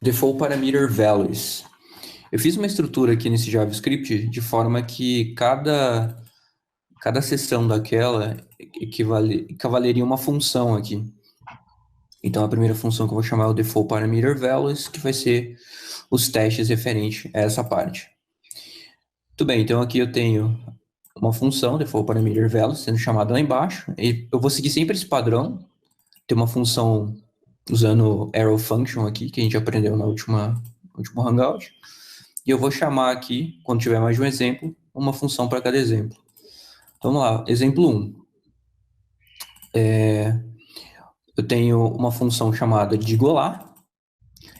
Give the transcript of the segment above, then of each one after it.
Default Parameter Values. Eu fiz uma estrutura aqui nesse JavaScript de forma que cada seção daquela equivaleria uma função aqui. Então, a primeira função que eu vou chamar é o Default Parameter Values, que vai ser os testes referentes a essa parte. Muito bem, então aqui eu tenho uma função, Default Parameter Values, sendo chamada lá embaixo. E eu vou seguir sempre esse padrão. Tem uma função usando arrow function aqui, que a gente aprendeu no último Hangout. E eu vou chamar aqui, quando tiver mais de um exemplo, uma função para cada exemplo. Vamos lá, exemplo 1. Eu tenho uma função chamada Digolá.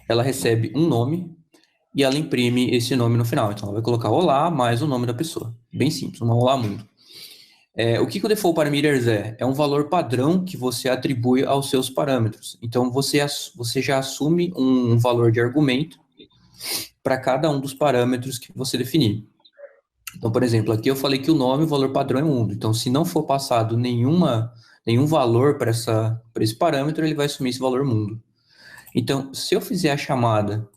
Ela recebe um nome e ela imprime esse nome no final. Então, ela vai colocar olá mais o nome da pessoa. Bem simples, uma olá mundo. O que o Default Parameters é? É um valor padrão que você atribui aos seus parâmetros. Então, você já assume um valor de argumento para cada um dos parâmetros que você definir. Então, por exemplo, aqui eu falei que o nome, o valor padrão é mundo. Então, se não for passado nenhum valor para esse parâmetro, ele vai assumir esse valor mundo. Então, se eu fizer a chamada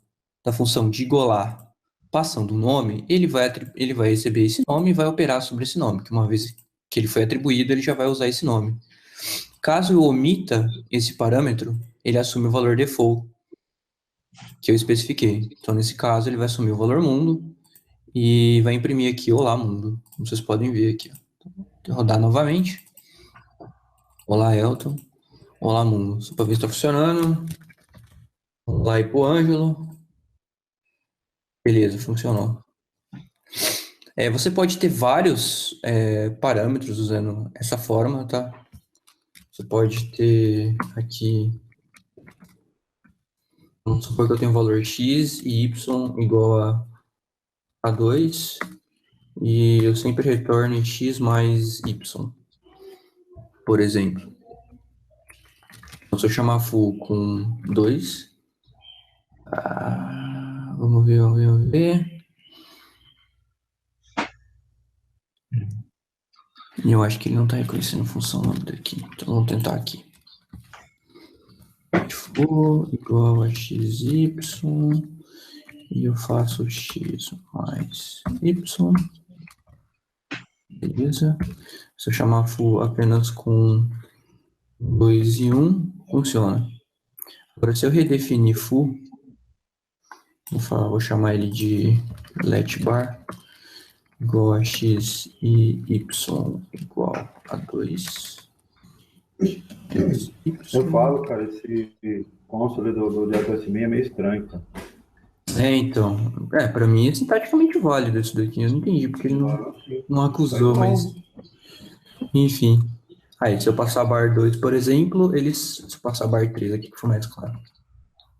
da função digolá passando o nome, ele vai receber esse nome e vai operar sobre esse nome, que uma vez que ele foi atribuído, ele já vai usar esse nome. Caso eu omita esse parâmetro, ele assume o valor default que eu especifiquei. Então, nesse caso, ele vai assumir o valor mundo e vai imprimir aqui olá mundo, como vocês podem ver aqui. Vou rodar novamente. Olá, Elton. Olá, mundo. Só para ver se está funcionando. Olá aí pro Ângelo. Beleza, funcionou. Você pode ter vários parâmetros usando essa forma, tá? Você pode ter aqui, vamos supor que eu tenho um valor x e y igual a 2, e eu sempre retorno x mais y, por exemplo. Então, se eu chamar foo com 2, vamos ver. E eu acho que ele não está reconhecendo função lambda aqui. Então vamos tentar aqui. Foo igual a xy e eu faço x mais y. Beleza? Se eu chamar foo apenas com 2 e 1, funciona. Agora, se eu redefinir foo, vou chamar ele de letbar igual a x e y igual a 2. Eu falo, cara, esse console do JS6 é meio estranho, cara. Então, pra mim é sintaticamente válido isso daqui. Eu não entendi porque ele não acusou, mas enfim. Aí, se eu passar bar 2, por exemplo, se eu passar bar 3 aqui, que foi mais claro.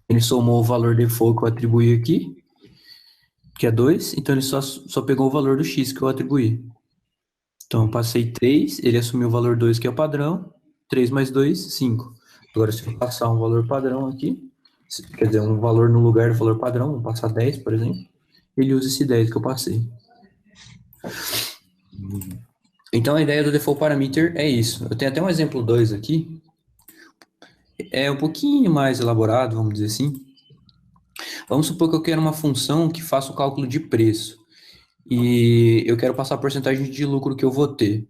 Ele somou o valor default que eu atribuí aqui, que é 2, então ele só pegou o valor do x que eu atribuí. Então, eu passei 3, ele assumiu o valor 2, que é o padrão, 3 mais 2, 5. Agora, se eu passar um valor padrão aqui, quer dizer, um valor no lugar do valor padrão, vamos passar 10, por exemplo, ele usa esse 10 que eu passei. Então, a ideia do default parameter é isso. Eu tenho até um exemplo 2 aqui. É um pouquinho mais elaborado, vamos dizer assim. Vamos supor que eu quero uma função que faça o cálculo de preço. E eu quero passar a porcentagem de lucro que eu vou ter.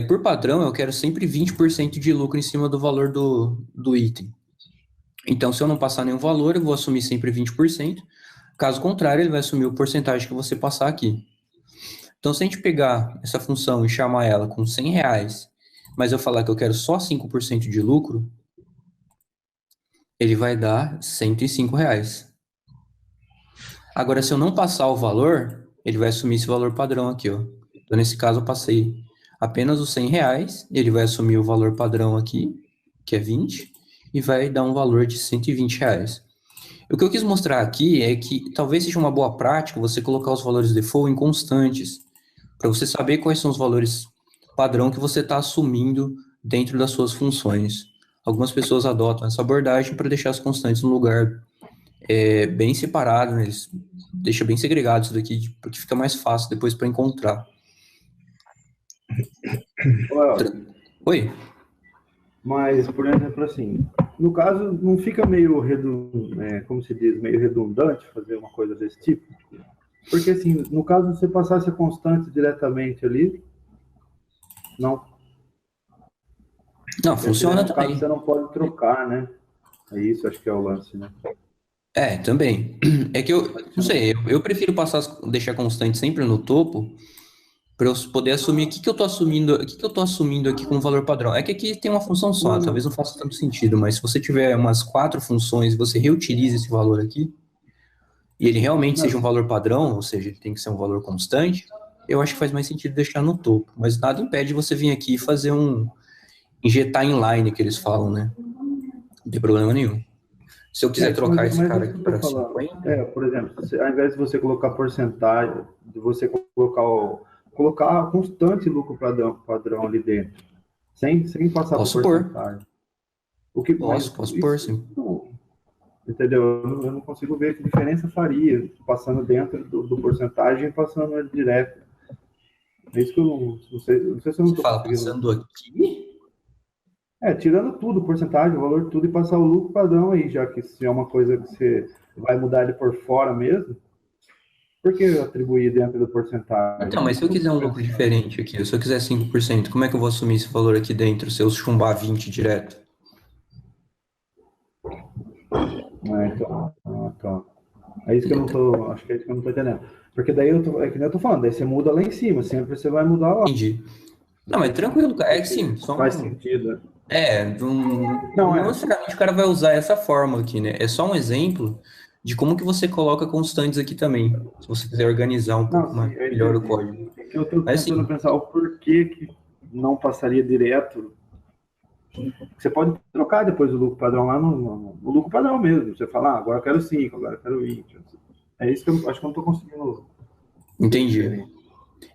Por padrão, eu quero sempre 20% de lucro em cima do valor do item. Então, se eu não passar nenhum valor, eu vou assumir sempre 20%. Caso contrário, ele vai assumir o porcentagem que você passar aqui. Então, se a gente pegar essa função e chamar ela com R$100, mas eu falar que eu quero só 5% de lucro, ele vai dar R$105. Agora, se eu não passar o valor, ele vai assumir esse valor padrão aqui, ó. Então, nesse caso, eu passei apenas os R$100, ele vai assumir o valor padrão aqui, que é 20, e vai dar um valor de R$120. O que eu quis mostrar aqui é que talvez seja uma boa prática você colocar os valores default em constantes, para você saber quais são os valores padrão que você está assumindo dentro das suas funções. Algumas pessoas adotam essa abordagem para deixar as constantes no lugar bem separado, né? Eles deixam bem segregado isso daqui, porque fica mais fácil depois para encontrar. Oi? Mas, por exemplo, assim, no caso, não fica meio, como se diz, meio redundante fazer uma coisa desse tipo? Porque, assim, no caso, você passasse a constante diretamente ali, não. Não, Porque daí, funciona no caso, também. você não pode trocar, né? É isso, acho que é o lance, né? É, também. É que eu, não sei, eu prefiro passar, deixar constante sempre no topo, para eu poder assumir o que que eu tô assumindo, o que que eu tô assumindo aqui como valor padrão. É que aqui tem uma função só, Não, talvez não. não faça tanto sentido, mas se você tiver umas 4 funções e você reutiliza esse valor aqui, e ele realmente seja um Não, valor padrão, ou seja, ele tem que ser um valor constante, eu acho que faz mais sentido deixar no topo. Mas nada impede você vir aqui e fazer injetar inline, que eles falam, né? Não tem problema nenhum. Se eu quiser trocar esse mas cara isso que aqui eu tô para falando. 50, Por exemplo, ao invés de você colocar porcentagem, de você colocar constante lucro padrão ali dentro, sem passar por posso pôr. porcentagem. Mas Posso pôr, isso, sim. entendeu? Eu não consigo ver que diferença faria passando dentro do porcentagem e passando ele direto. É isso que eu não sei se eu não Você estou fala conseguindo. passando aqui? Tirando tudo, porcentagem, o valor tudo e passar o lucro padrão aí, já que se é uma coisa que você vai mudar ele por fora mesmo, por que atribuir dentro da porcentagem? Então, É mas isso se eu que eu quiser fico um lucro pensando. diferente aqui, se eu quiser 5%, como é que eu vou assumir esse valor aqui dentro se eu chumbar 20 direto? Então. É isso que eu não tô, acho que é isso que eu não tô entendendo. Porque daí é que nem eu tô falando, daí você muda lá em cima, sempre você vai mudar lá. Entendi. Não, mas Sei tranquilo, cara. É que se sim, só faz um. sentido. É, Não não é. necessariamente o cara vai usar essa fórmula aqui, né? É só um exemplo de como que você coloca constantes aqui também, se você quiser organizar um Não, pouco sim, eu melhor o entendi. código. É que eu tô Mas tentando assim, pensar o porquê que não passaria direto. Você pode trocar depois o lucro padrão lá no lucro padrão mesmo. Você fala, agora eu quero 5, agora eu quero 20. É isso que eu acho que eu não tô conseguindo ver entendi. diferente.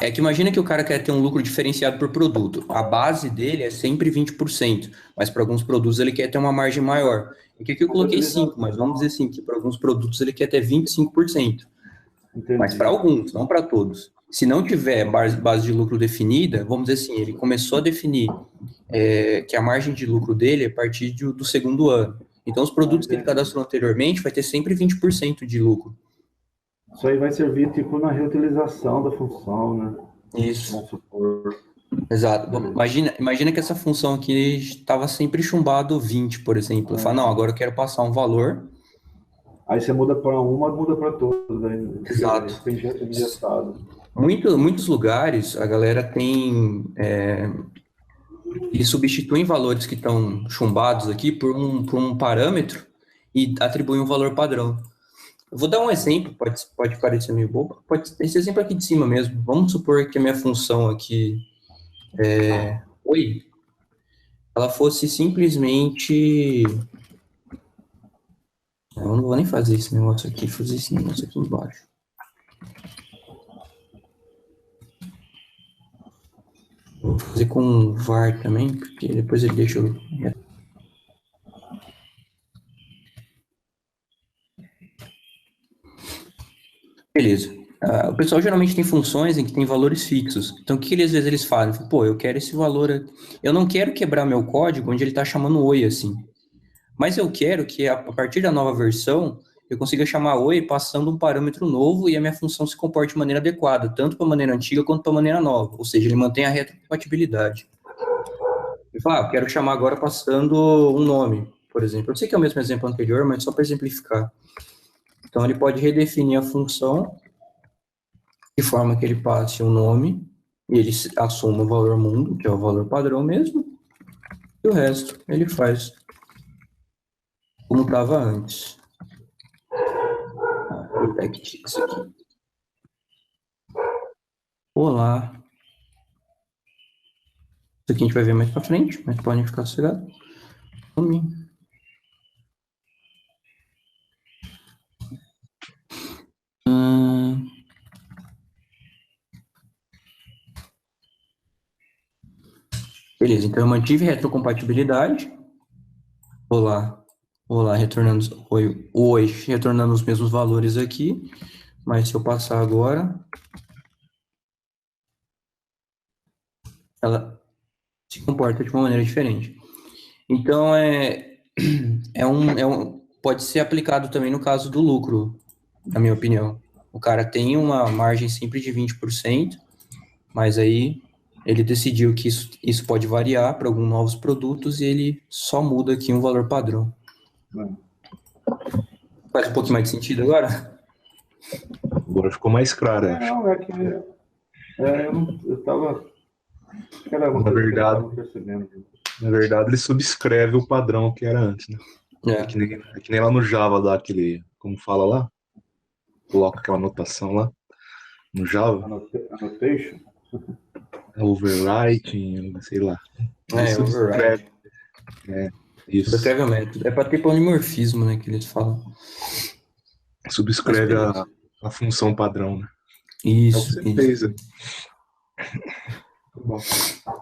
É que imagina que o cara quer ter um lucro diferenciado por produto. A base dele é sempre 20%, mas para alguns produtos ele quer ter uma margem maior. E que aqui eu Mas a coloquei 5, mas vamos dizer utilização, assim, que para alguns produtos ele quer ter 25%. Mas para entendi. alguns, não para todos. Se não tiver base de lucro definida, vamos dizer assim, ele começou a definir que a margem de lucro dele é a partir do segundo ano. Então, os Ah, produtos que ele entendi. cadastrou anteriormente vai ter sempre 20% de lucro. Isso aí vai servir tipo na reutilização da função, né? Isso. Vamos supor. Exato. Bom, Beleza. imagina que essa função aqui estava sempre chumbado 20, por exemplo. Eu falo, não, agora eu quero passar um valor. Aí você muda para uma, muda para todas, aí Exato. fica engessado. Muitos lugares a galera tem. Eles substituem valores que estão chumbados aqui por um parâmetro e atribuem um valor padrão. Eu vou dar um exemplo, pode parecer meio bobo. Esse exemplo aqui de cima mesmo. Vamos supor que a minha função aqui, oi, ela fosse simplesmente. Eu não vou nem fazer esse negócio aqui, fazer esse negócio aqui embaixo. Vou fazer com var também, porque depois ele deixa eu. Beleza. O pessoal geralmente tem funções em que tem valores fixos. Então, o que às vezes eles fazem? Pô, eu quero esse valor aqui. Eu não quero quebrar meu código onde ele está chamando oi assim. Mas eu quero que a partir da nova versão eu consiga chamar oi passando um parâmetro novo e a minha função se comporte de maneira adequada, tanto para a maneira antiga quanto para a maneira nova. Ou seja, ele mantém a retrocompatibilidade. Ele fala, eu quero chamar agora passando um nome, por exemplo. Eu sei que é o mesmo exemplo anterior, mas só para exemplificar. Então, ele pode redefinir a função de forma que ele passe o nome e ele assuma o valor mundo, que é o valor padrão mesmo, e o resto ele faz como estava antes. Protect isso aqui. Olá. Isso aqui a gente vai ver mais pra frente, mas podem ficar sossegados. Beleza, então eu mantive retrocompatibilidade. Olá. Olá, retornando. Oi, retornando os mesmos valores aqui. Mas se eu passar agora, ela se comporta de uma maneira diferente. Então, Pode ser aplicado também no caso do lucro, na minha opinião. O cara tem uma margem sempre de 20%, mas aí ele decidiu que isso pode variar para alguns novos produtos e ele só muda aqui um valor padrão. Faz um pouquinho mais de sentido agora? Agora ficou mais claro, acho. Não, é que eu tava... Na verdade, ele subscreve o padrão que era antes, né? É que nem lá no Java, lá, aquele... Como fala lá? Coloca aquela anotação lá. No Java. Annotation? Overwriting, sei lá. Overwriting. Isso. Subscreve o método. É para ter polimorfismo, né, que eles falam. Subscreve a função padrão, né? Isso. É o que você fez. Bom.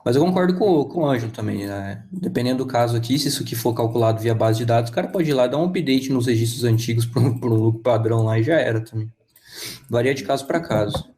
Mas eu concordo com o Ângelo também, né? Dependendo do caso aqui, se isso aqui for calculado via base de dados, o cara pode ir lá dar um update nos registros antigos para um lucro padrão lá e já era também. Varia de caso para caso.